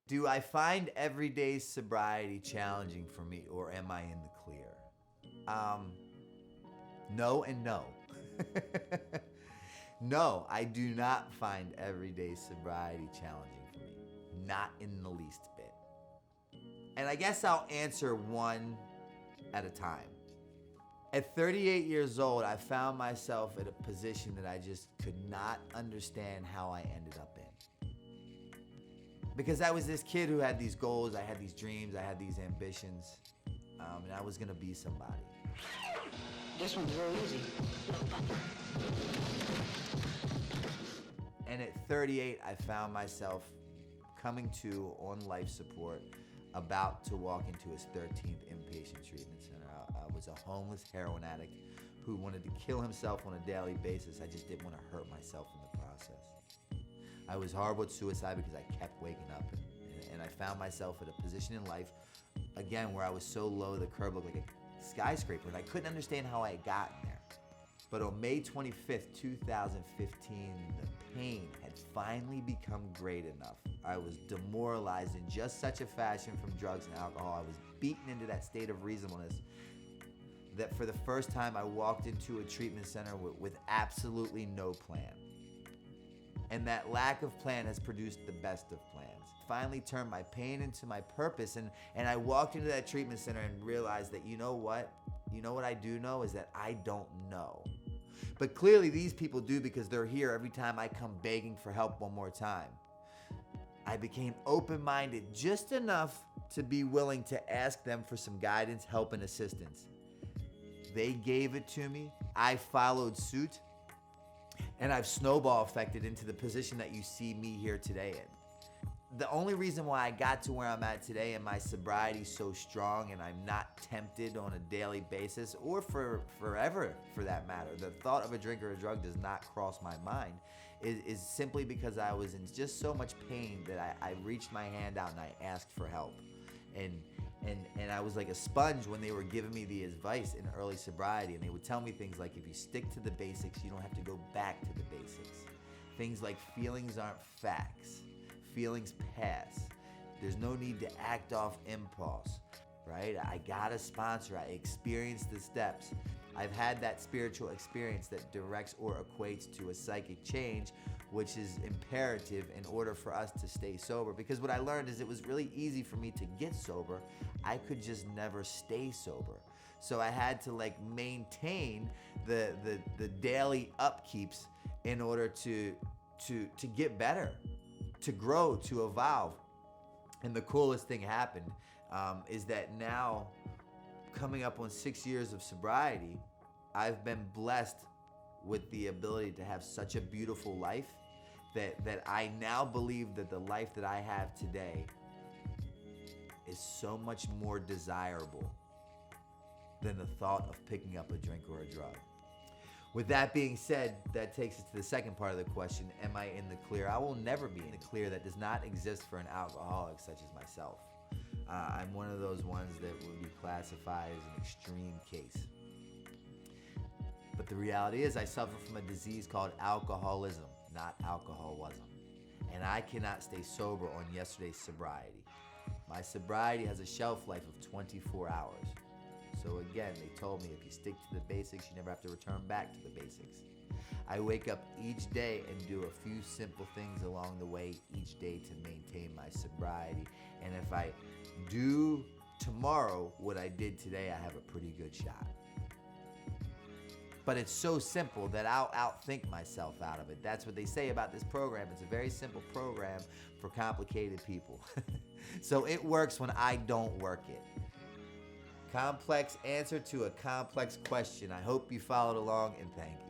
Do I find everyday sobriety challenging for me, or am I in the clear? No and no. No, I do not find everyday sobriety challenging for me. Not in the least bit. And I guess I'll answer one at a time. At 38 years old, I found myself at a position that I just could not understand how I ended up in. Because I was this kid who had these goals, I had these dreams, I had these ambitions, and I was gonna be somebody. This one's real easy. And at 38, I found myself coming to on life support, about to walk into his 13th inpatient treatment center. I was a homeless heroin addict who wanted to kill himself on a daily basis. I just didn't want to hurt myself in the process. I was horrible at suicide because I kept waking up, and I found myself at a position in life, again, where I was so low the curb looked like a skyscraper, and I couldn't understand how I had gotten there. But on May 25th, 2015, the pain had finally become great enough. I was demoralized in just such a fashion from drugs and alcohol. I was beaten into that state of reasonableness that for the first time I walked into a treatment center with absolutely no plan. And that lack of plan has produced the best of plans. Finally turned my pain into my purpose, and I walked into that treatment center and realized that, you know what? You know what I do know is that I don't know. But clearly these people do, because they're here every time I come begging for help one more time. I became open-minded just enough to be willing to ask them for some guidance, help, and assistance. They gave it to me. I followed suit. And I've snowball affected into the position that you see me here today in. The only reason why I got to where I'm at today and my sobriety is so strong and I'm not tempted on a daily basis, or for forever for that matter, the thought of a drink or a drug does not cross my mind, is simply because I was in just so much pain that I reached my hand out and I asked for help. And I was like a sponge when they were giving me the advice in early sobriety, and they would tell me things like, if you stick to the basics, you don't have to go back to the basics. Things like feelings aren't facts. Feelings pass. There's no need to act off impulse, right? I got a sponsor. I experienced the steps. I've had that spiritual experience that directs or equates to a psychic change, which is imperative in order for us to stay sober. Because what I learned is it was really easy for me to get sober. I could just never stay sober. So I had to maintain the daily upkeeps in order to get better, to grow, to evolve. And the coolest thing happened is that now, coming up on 6 years of sobriety, I've been blessed with the ability to have such a beautiful life that I now believe that the life that I have today is so much more desirable than the thought of picking up a drink or a drug. With that being said, that takes us to the second part of the question, am I in the clear? I will never be in the clear. That does not exist for an alcoholic such as myself. I'm one of those ones that would be classified as an extreme case. But the reality is I suffer from a disease called alcoholism, not alcoholism. And I cannot stay sober on yesterday's sobriety. My sobriety has a shelf life of 24 hours. So again, they told me if you stick to the basics, you never have to return back to the basics. I wake up each day and do a few simple things along the way each day to maintain my sobriety. And if I do tomorrow what I did today, I have a pretty good shot. But it's so simple that I'll outthink myself out of it. That's what they say about this program. It's a very simple program for complicated people. So it works when I don't work it. Complex answer to a complex question. I hope you followed along, and thank you.